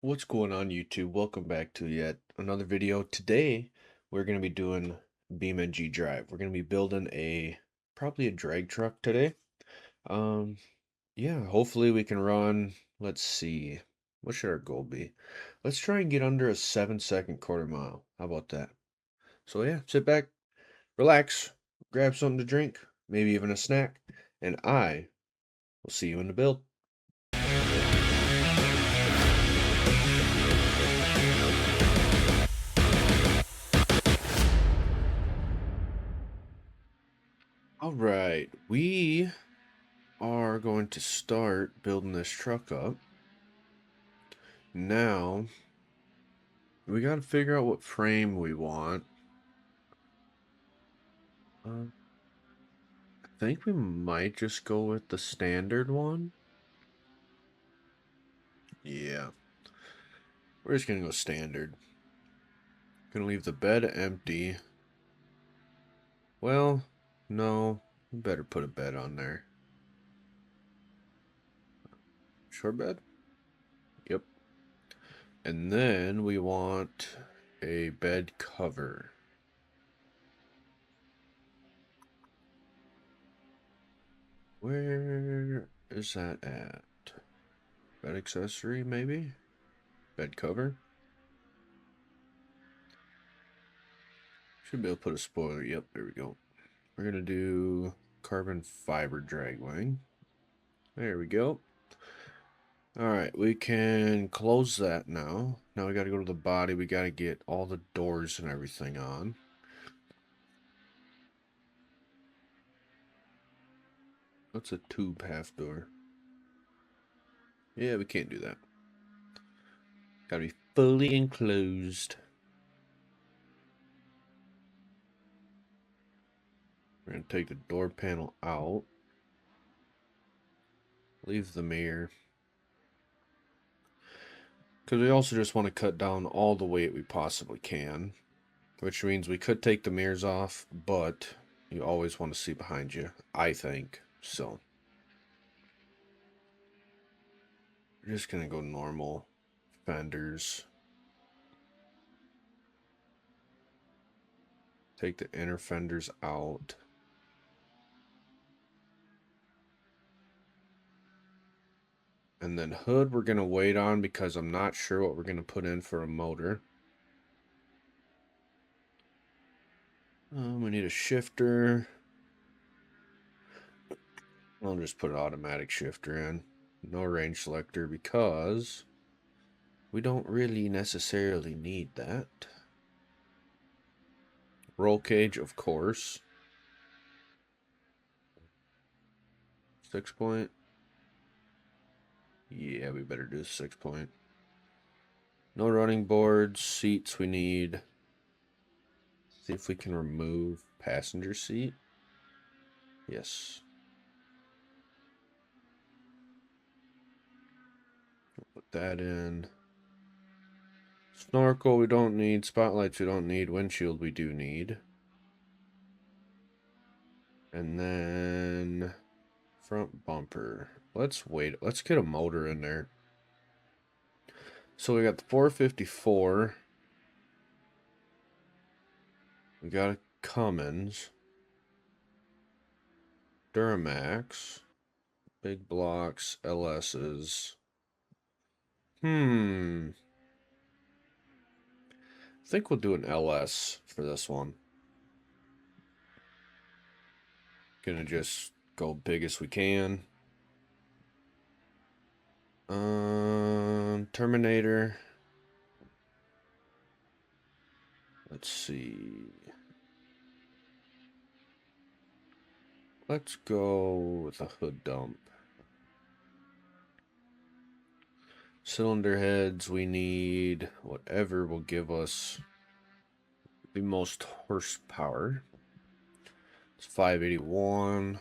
What's going on YouTube? Welcome back to yet another video. Today we're going to be doing BeamNG.drive. We're going to be building probably a drag truck today. Um yeah, hopefully we can run, let's see. What should our goal be? Let's try and get under a 7-second quarter mile. How about that? So yeah, sit back, relax, grab something to drink, maybe even a snack, and I will see you in the build. All right, we are going to start building this truck up. Now, we got to figure out what frame we want. I think we might just go with the standard one. Yeah, we're just going to go standard. Gonna leave the bed empty. Well, no, we better put a bed on there. Short bed? Yep. And then we want a bed cover. Where is that at? Bed accessory, maybe? Bed cover? Should be able to put a spoiler. Yep, there we go. We're going to do carbon fiber drag wing. There we go. Alright, we can close that now. Now we got to go to the body. We got to get all the doors and everything on. What's a tube half door? Yeah, we can't do that. Got to be fully enclosed. We're going to take the door panel out. Leave the mirror. Because we also just want to cut down all the weight we possibly can. Which means we could take the mirrors off, but you always want to see behind you, I think. So, we're just going to go normal fenders. Take the inner fenders out. And then hood we're going to wait on because I'm not sure what we're going to put in for a motor. We need a shifter. I'll just put an automatic shifter in. No range selector because we don't really necessarily need that. Roll cage, of course. 6-point. Yeah, we better do 6-point. No running boards. Seats we need. See if we can remove passenger seat. Yes. Put that in. Snorkel we don't need. Spotlights we don't need. Windshield we do need. And then front bumper. Let's wait. Let's get a motor in there. So we got the 454. We got a Cummins. Duramax. Big blocks. LS's. I think we'll do an LS for this one. Gonna just go big as we can. Terminator. Let's see. Let's go with a hood dump. Cylinder heads, we need whatever will give us the most horsepower. It's 581,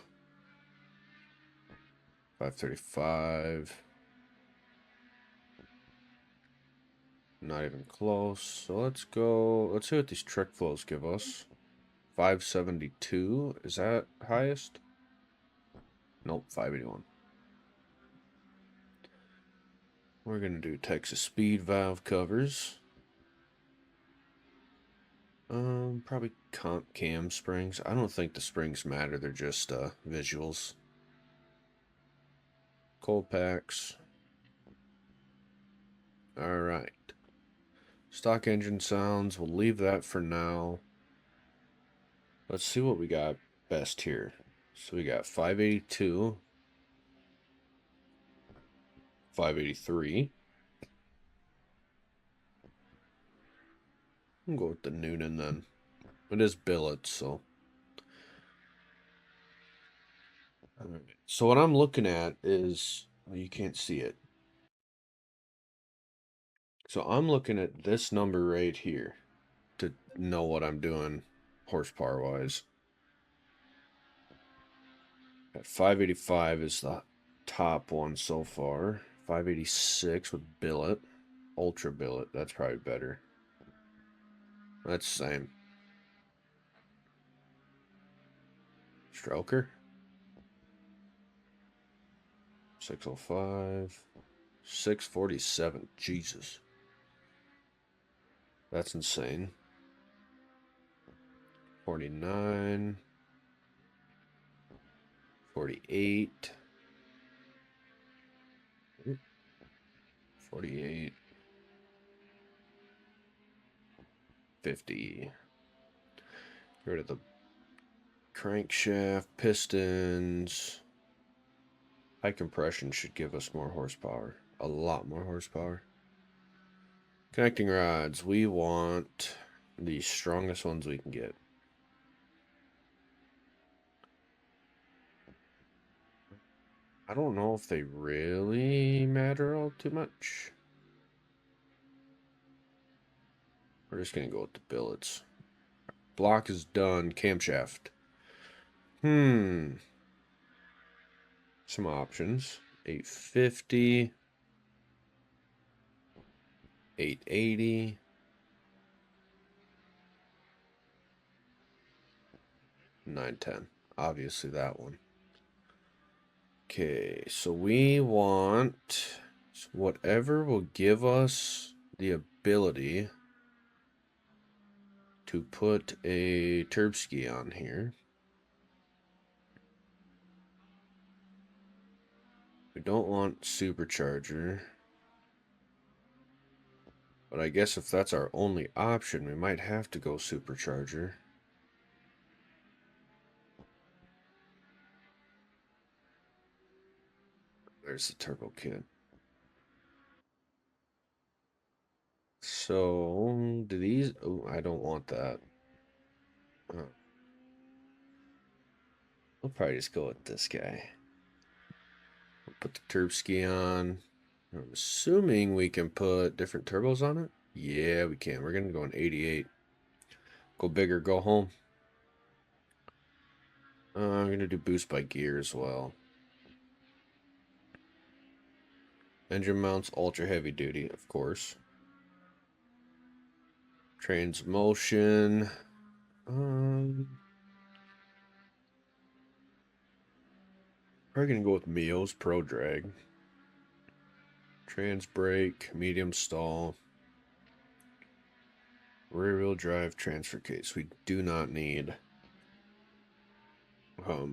535. Not even close. So let's go. Let's see what these trick flows give us. 572. Is that highest? Nope, 581. We're going to do Texas speed valve covers. Probably comp cam springs. I don't think the springs matter. They're just visuals. Cold packs. All right. Stock engine sounds. We'll leave that for now. Let's see what we got best here. So we got 582, 583. I'll go with the Noonan then. It is billet, so. All right. So what I'm looking at is, well, you can't see it. So I'm looking at this number right here to know what I'm doing horsepower wise. At 585 is the top one so far. 586 with billet. Ultra billet, that's probably better. That's the same. Stroker. 605. 647. Jesus. That's insane. 49. 48. 48. 50. Get rid of the crankshaft, pistons. High compression should give us more horsepower. A lot more horsepower. Connecting rods. We want the strongest ones we can get. I don't know if they really matter all too much. We're just going to go with the billets. Block is done. Camshaft. Some options. 850. 880. 910. Obviously that one. Okay, so we want whatever will give us the ability to put a turbski on here. We don't want supercharger. But I guess if that's our only option, we might have to go supercharger. There's the turbo kit. So, do these... Oh, I don't want that. I'll probably just go with this guy. We'll put the turbski on. I'm assuming we can put different turbos on it. Yeah, we can. We're going to go in 88. Go big or go home. I'm going to do boost by gear as well. Engine mounts, ultra heavy duty, of course. Transmotion. Probably going to go with Mio's Pro Drag. Trans brake, medium stall. Rear wheel drive transfer case. We do not need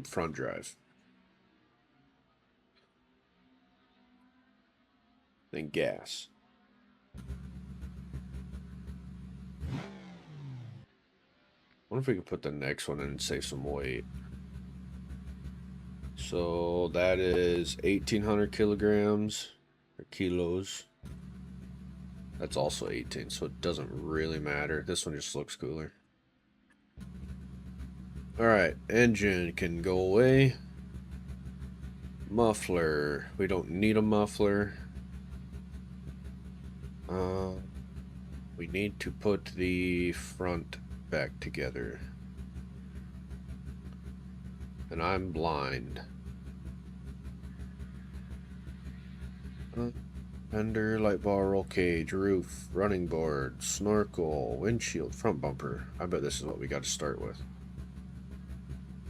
front drive. Then gas. I wonder if we could put the next one in and save some weight. So that is 1,800 kilograms or kilos. That's also 18, so it doesn't really matter. This one just looks cooler. Alright, engine can go away. Muffler. We don't need a muffler. We need to put the front back together. And I'm blind. Fender, light bar, roll cage, roof, running board, snorkel, windshield, front bumper. I bet this is what we got to start with.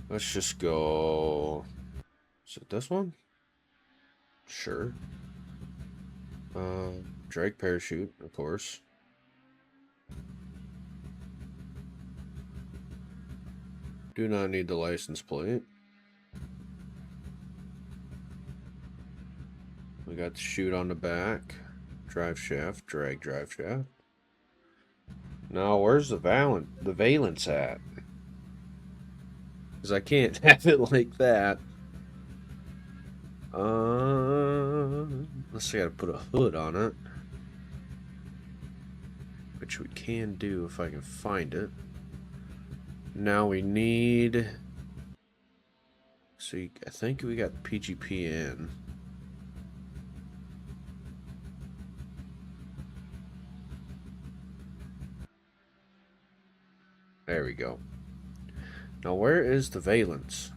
Let's just go... Is it this one? Sure. Drag parachute, of course. Do not need the license plate. We got the chute on the back. Drive shaft, drag drive shaft. Now, where's the valence at? Because I can't have it like that. Unless I gotta put a hood on it. Which we can do if I can find it. Now we need... So I think we got PGP in. There we go. Now where is the valence?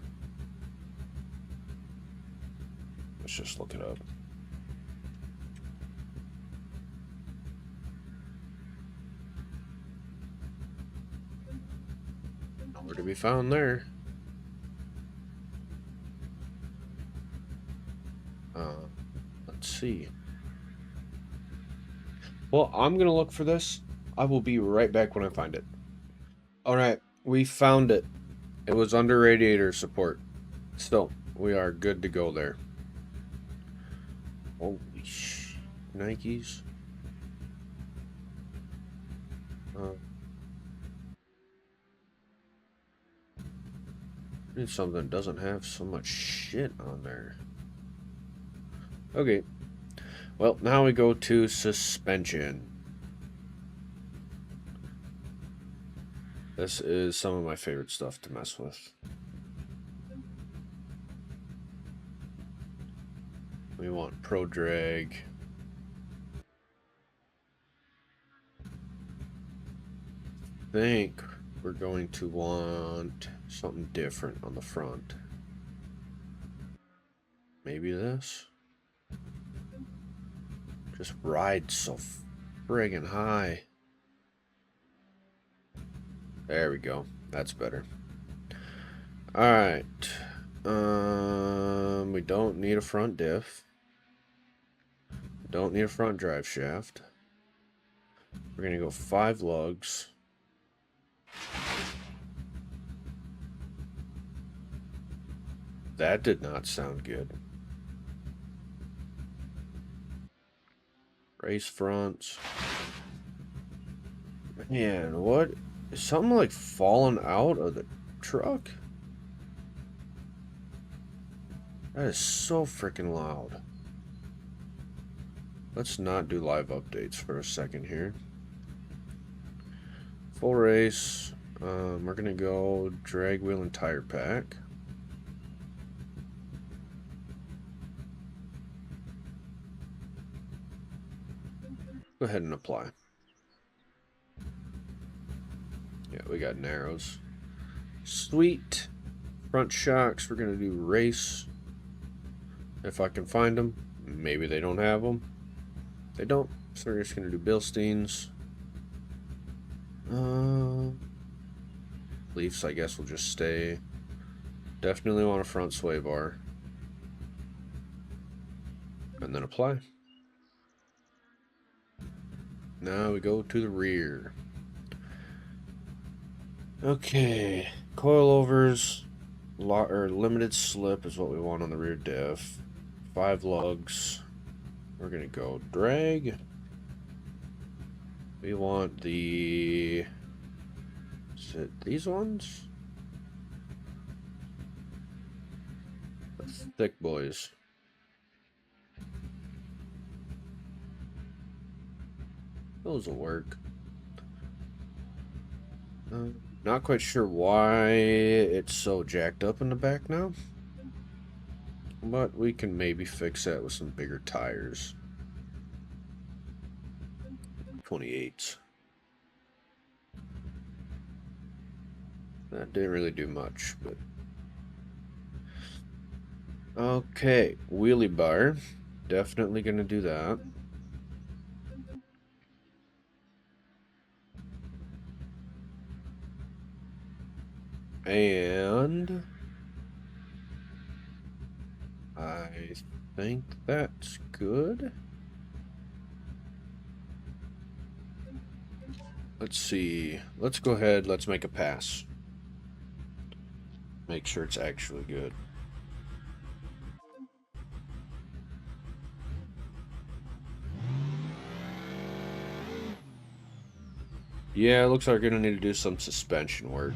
Let's just look it up. Nowhere to be found there. Let's see. Well, I'm gonna look for this. I will be right back when I find it. Alright, we found it. It was under radiator support. So, we are good to go there. Holy sh... Nikes. Need something that doesn't have so much shit on there. Okay. Well, now we go to suspension. This is some of my favorite stuff to mess with. We want Pro Drag. I think we're going to want something different on the front. Maybe this? Just rides so friggin' high. There we go. That's better. Alright. We don't need a front diff. Don't need a front drive shaft. We're gonna go 5 lugs. That did not sound good. Race fronts. Man, what? Is something like falling out of the truck? That is so freaking loud. Let's not do live updates for a second here. Full race. We're gonna go drag wheel and tire pack. Go ahead and apply. Yeah, we got narrows. Sweet. Front shocks, we're gonna do race. If I can find them. Maybe they don't have them. They don't, so we're just gonna do Bilsteins. Leafs, I guess, will just stay. Definitely want a front sway bar. And then apply. Now we go to the rear. Okay, coilovers, or limited slip is what we want on the rear diff. 5 lugs. We're gonna go drag. We want the... Is it these ones? The thick boys. Those will work. Not quite sure why it's so jacked up in the back now. But we can maybe fix that with some bigger tires. 28s. That didn't really do much, but... Okay, wheelie bar. Definitely gonna do that. And... I think that's good. let's see. Let's go ahead. Let's make a pass. Make sure it's actually good. Yeah, it looks like we're gonna need to do some suspension work.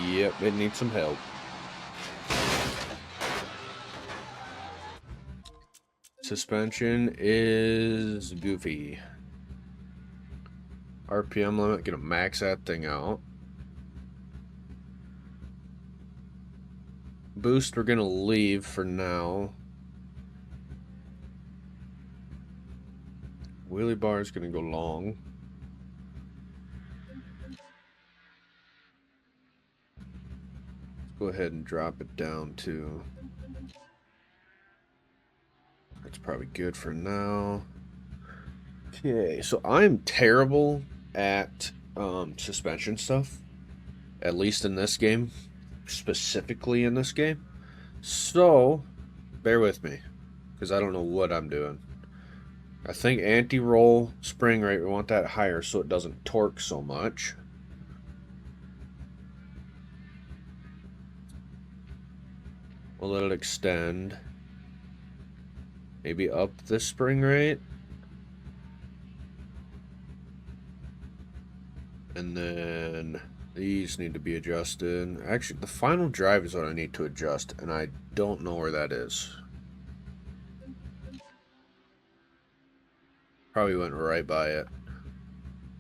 Yep, it needs some help. Suspension is goofy. RPM limit, gonna max that thing out. Boost, we're gonna leave for now. Wheelie bar is gonna go long. Let's go ahead and drop it down to. That's probably good for now. Okay, so I'm terrible at suspension stuff, at least in this game, specifically in this game. So, bear with me, because I don't know what I'm doing. I think anti-roll spring rate, we want that higher so it doesn't torque so much. We'll let it extend. Maybe up the spring rate. And then these need to be adjusted. Actually, the final drive is what I need to adjust, and I don't know where that is. Probably went right by it.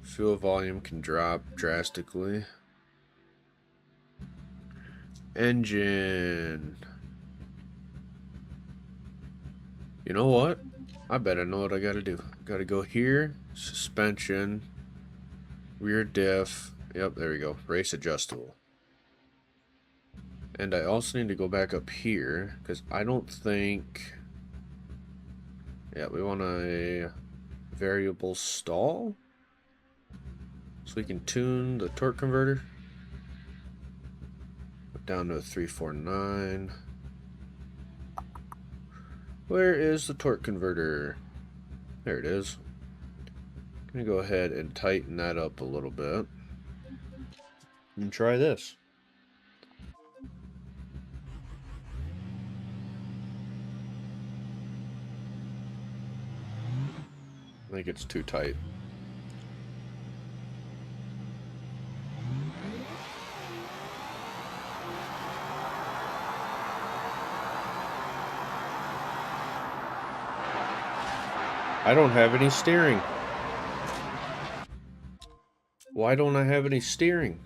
Fuel volume can drop drastically. Engine. You know what? I bet I know what I gotta do. Gotta go here. Suspension. Rear diff. Yep, there we go. Race adjustable. And I also need to go back up here, because I don't think... Yeah, we want a variable stall. So we can tune the torque converter. Put down to a 349. Where is the torque converter? There it is. I'm gonna go ahead and tighten that up a little bit. And try this. I think it's too tight. I don't have any steering. Why don't I have any steering?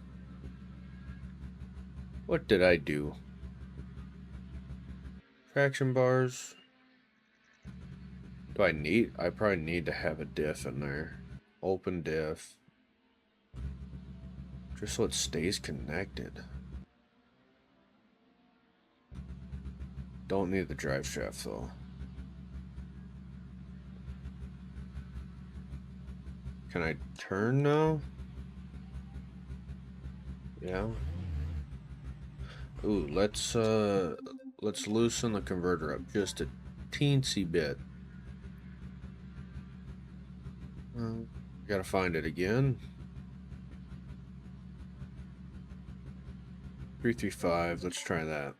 What did I do? Traction bars. Do I need? I probably need to have a diff in there. Open diff. Just so it stays connected. Don't need the drive shaft though. Can I turn now? Yeah. Ooh, let's loosen the converter up just a teensy bit. Gotta find it again. 335, let's try that.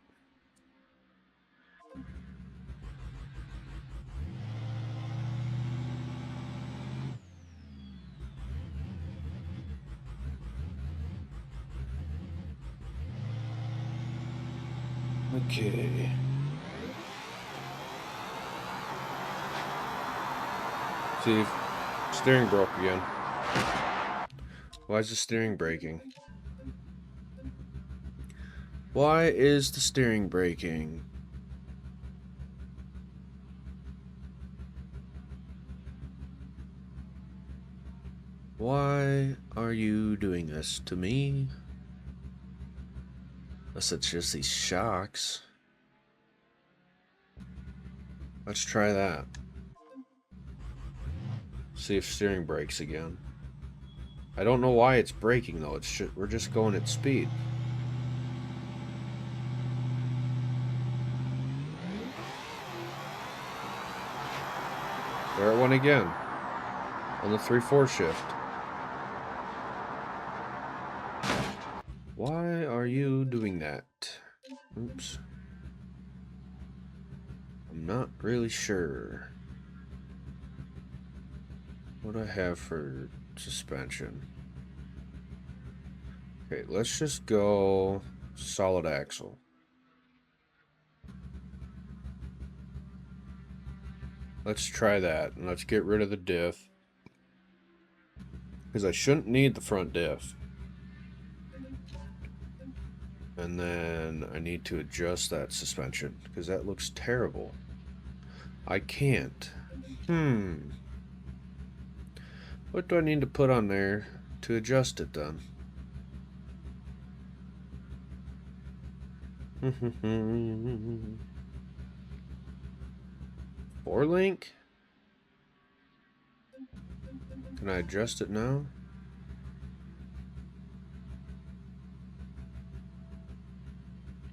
Okay. See, steering broke again. Why is the steering braking? Why is the steering braking? Why are you doing this to me? Unless it's just these shocks. Let's try that. See if steering brakes again. I don't know why it's braking though. It's just, we're just going at speed. There it went again. On the 3/4 shift. Why are you doing that? Oops. I'm not really sure. What do I have for suspension? Okay, let's just go solid axle. Let's try that, and let's get rid of the diff. Because I shouldn't need the front diff. And then I need to adjust that suspension, because that looks terrible. I can't. What do I need to put on there to adjust it then? Four link? Can I adjust it now?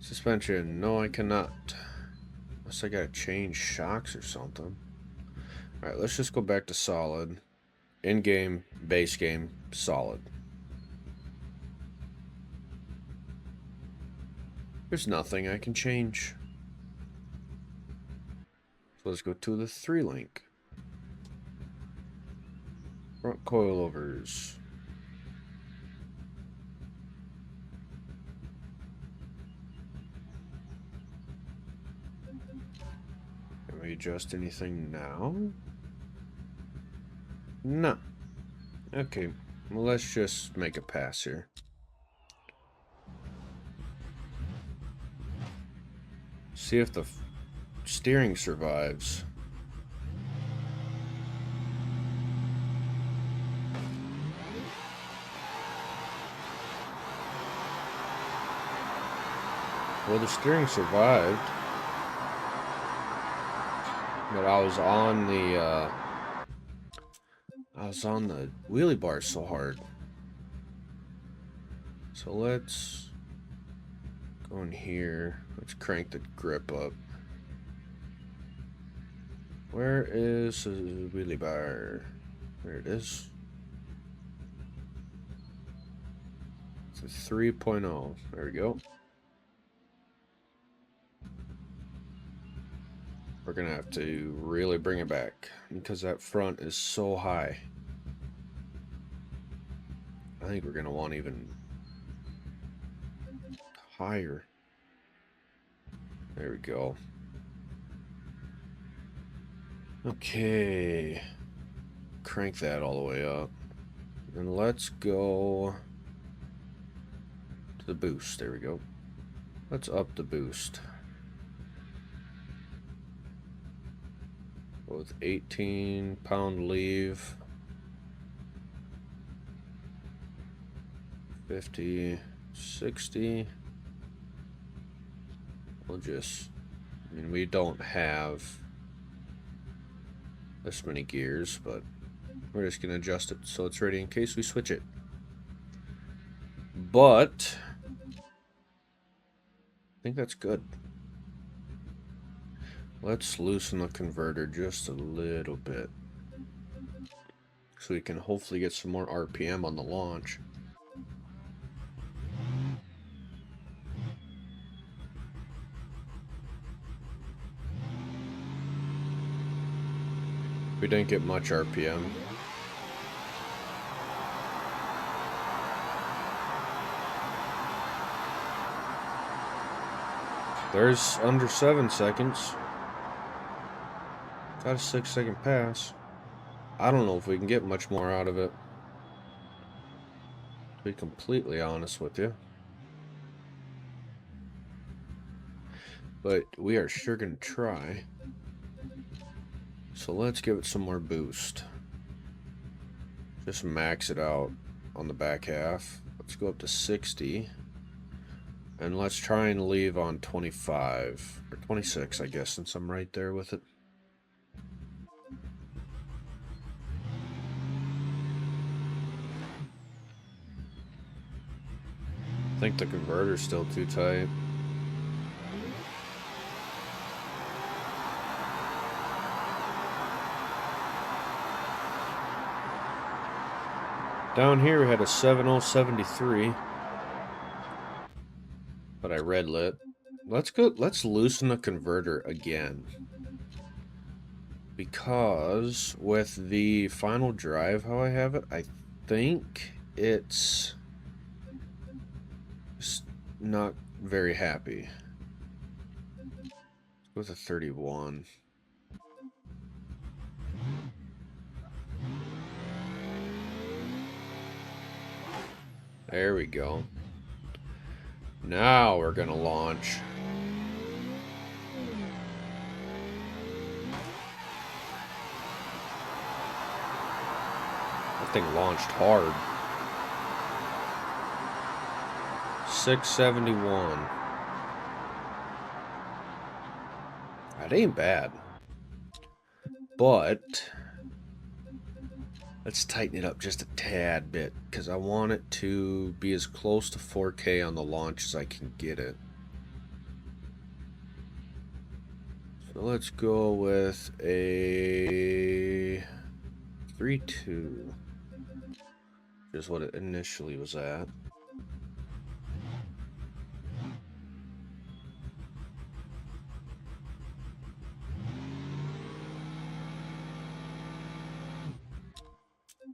Suspension. No, I cannot. Unless I gotta change shocks or something. Alright, let's just go back to solid. In-game, base game, solid. There's nothing I can change. So let's go to the 3-link. Front coilovers. Can we adjust anything now? No. Okay, well, let's just make a pass here. See if the steering survives. Well, the steering survived. But I was on the wheelie bar so hard. So let's go in here. Let's crank the grip up. Where is the wheelie bar? There it is. It's a 3.0. There we go. We're gonna have to really bring it back because that front is so high. I think we're gonna want even higher. There we go. Okay. Crank that all the way up. And let's go to the boost. There we go. Let's up the boost. With 18-pound leave. 50, 60. We'll just, I mean, we don't have this many gears, but we're just gonna adjust it so it's ready in case we switch it. But I think that's good. Let's loosen the converter just a little bit so we can hopefully get some more RPM on the launch. We didn't get much RPM. There's under 7 seconds. Got a 6-second pass. I don't know if we can get much more out of it, to be completely honest with you. But we are sure gonna try. So let's give it some more boost. Just max it out on the back half. Let's go up to 60. And let's try and leave on 25. Or 26, I guess, since I'm right there with it. I think the converter's still too tight. Down here we had a 7073, but I red lit. Let's loosen the converter again. Because with the final drive, how I have it, I think it's just not very happy. Let's go with a 31. There we go. Now we're gonna launch. That thing launched hard. 671. That ain't bad. But let's tighten it up just a tad bit, because I want it to be as close to 4K on the launch as I can get it. So let's go with a 3.2. Just what it initially was at.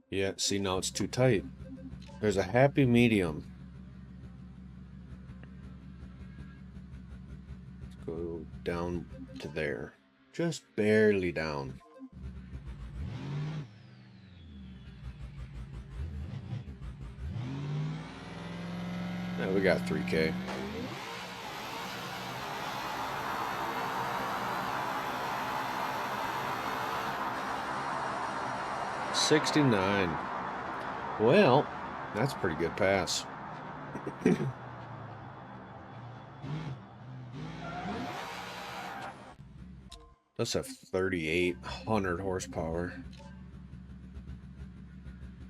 Yeah, see, now it's too tight. There's a happy medium. Let's go down to there. Just barely down. Yeah, we got 3K. $69. Well, that's a pretty good pass. Let's have 3,800 horsepower.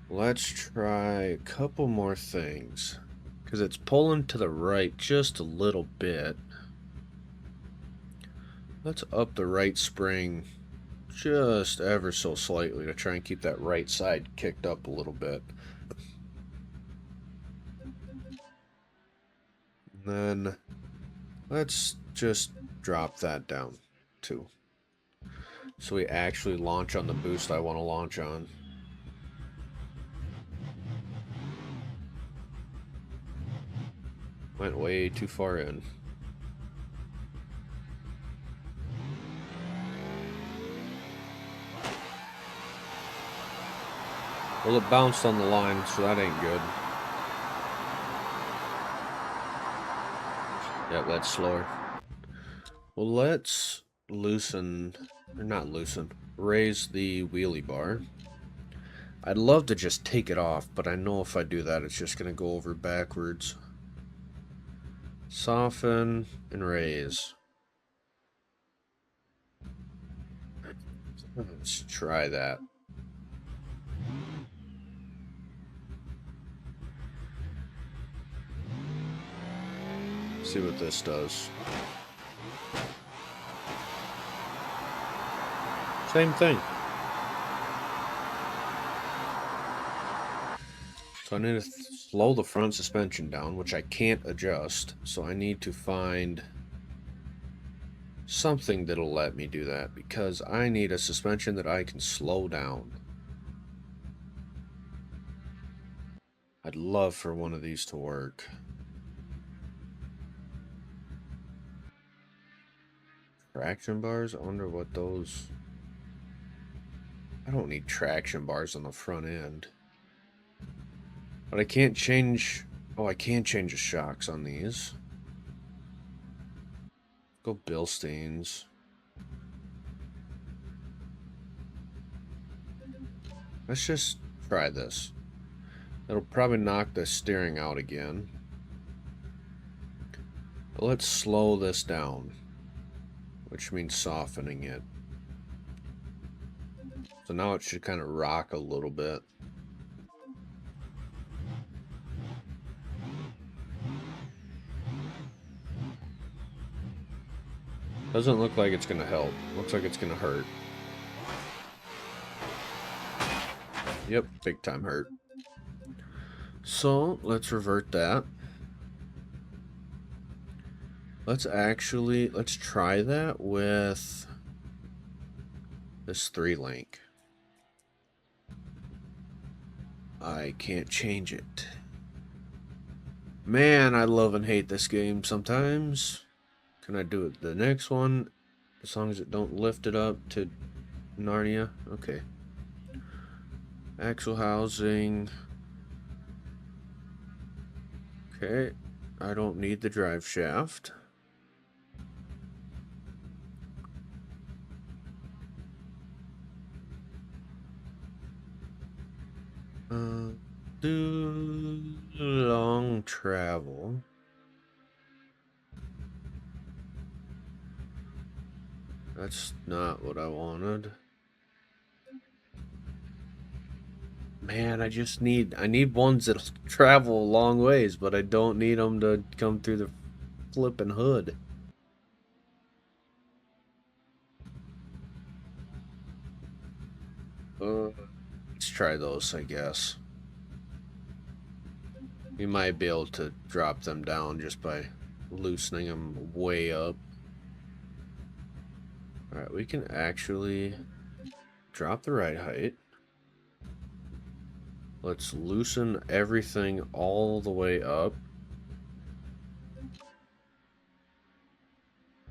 Let's try a couple more things, because it's pulling to the right just a little bit. Let's up the right spring just ever so slightly to try and keep that right side kicked up a little bit. And then let's just drop that down too, so we actually launch on the boost I want to launch on. Went way too far in. Well, it bounced on the line, so that ain't good. Yep, that's slower. Well, let's loosen, or not loosen, raise the wheelie bar. I'd love to just take it off, but I know if I do that, it's just going to go over backwards. Soften and raise. Let's try that. See what this does. Same thing. So I need to slow the front suspension down, which I can't adjust. So I need to find something that'll let me do that, because I need a suspension that I can slow down. I'd love for one of these to work. Traction bars? I wonder what those... I don't need traction bars on the front end. But I can't change... Oh, I can change the shocks on these. Go Bilsteins. Let's just try this. It'll probably knock the steering out again. But let's slow this down, which means softening it. So now it should kind of rock a little bit. Doesn't look like it's going to help. Looks like it's going to hurt. Yep, big time hurt. So let's revert that. Let's try that with this 3-link. I can't change it. Man, I love and hate this game sometimes. Can I do it the next one? As long as it don't lift it up to Narnia. Okay. Axle housing. Okay. I don't need the drive shaft. Do long travel. That's not what I wanted. Man, I need ones that travel a long ways, but I don't need them to come through the flipping hood. Let's try those, I guess. We might be able to drop them down just by loosening them way up. Alright, we can actually drop the ride height. Let's loosen everything all the way up.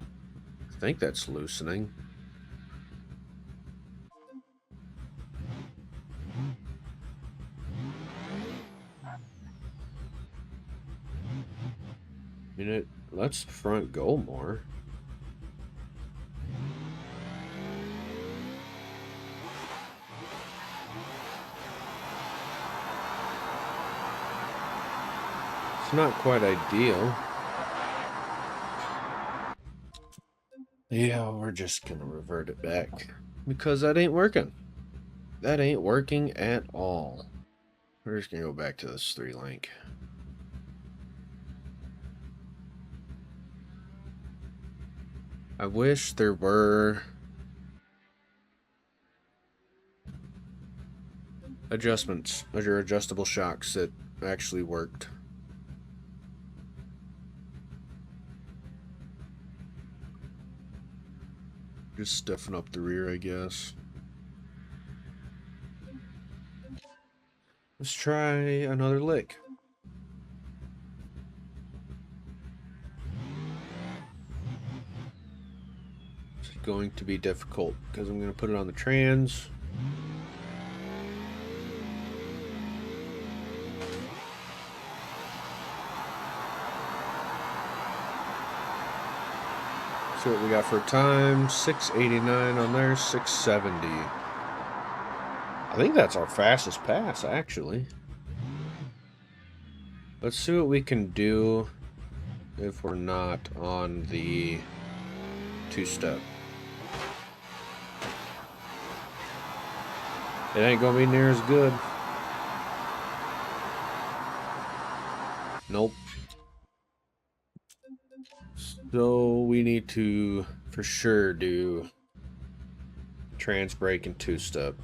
I think that's loosening. Let's front go more. It's not quite ideal. Yeah, we're just gonna revert it back because that ain't working. That ain't working at all. We're just gonna go back to this 3-link. I wish there were adjustments, or adjustable shocks that actually worked. Just stiffen up the rear, I guess. Let's try another lick. It's going to be difficult because I'm going to put it on the trans. See what we got for time. 689 on there, 670. I think that's our fastest pass, actually. Let's see what we can do if we're not on the 2-step. It ain't gonna be near as good. Nope. So we need to, for sure, do trans brake and 2-step.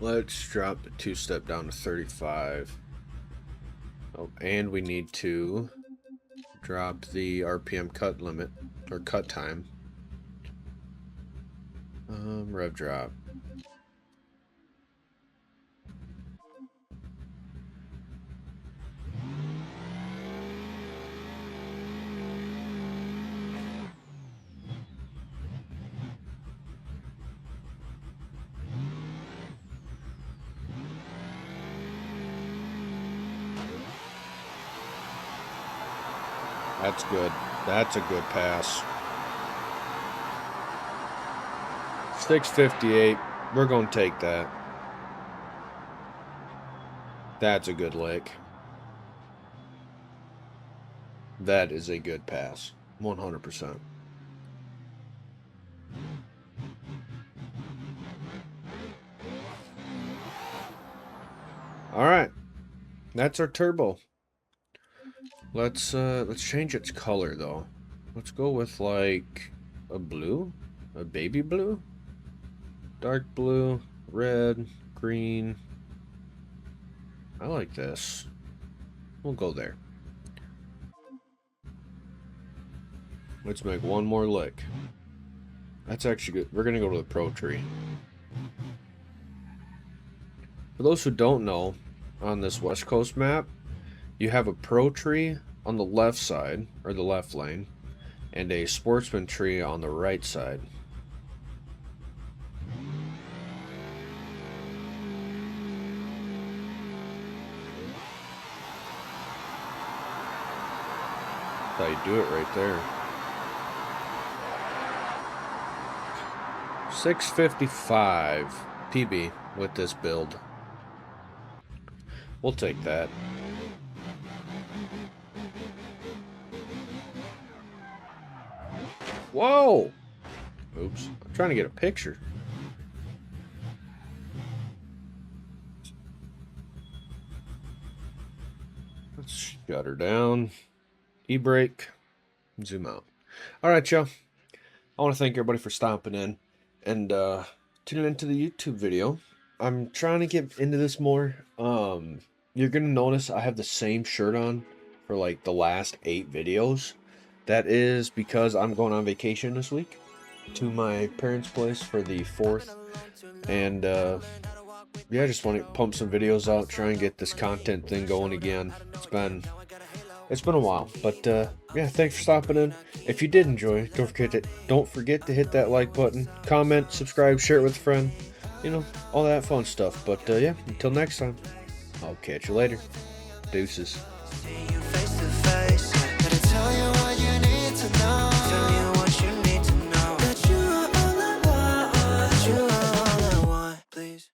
Let's drop the 2-step down to 35. Oh, and we need to drop the RPM cut limit, or cut time. Rev drop. That's good. That's a good pass. 658. We're going to take that. That's a good lick. That is a good pass. 100%. All right. That's our turbo. Let's change its color though. Let's go with like a blue, a baby blue, dark blue, red, green. I like this. We'll go there. Let's make one more lick. That's actually good. We're gonna go to the pro tree. For those who don't know, on this West Coast map, you have a pro tree on the left side, or the left lane, and a sportsman tree on the right side. That's how you do it right there. 655 PB with this build. We'll take that. Whoa! Oops. I'm trying to get a picture. Let's shut her down. E-brake. Zoom out. Alright, y'all. I want to thank everybody for stopping in and tuning into the YouTube video. I'm trying to get into this more. You're going to notice I have the same shirt on for like the last 8 videos. That is because I'm going on vacation this week to my parents' place for the 4th. And yeah, I just want to pump some videos out, try and get this content thing going again. It's been a while, but yeah, thanks for stopping in. If you did enjoy, don't forget to hit that like button, comment, subscribe, share it with a friend, you know, all that fun stuff. But yeah, until next time, I'll catch you later. Deuces.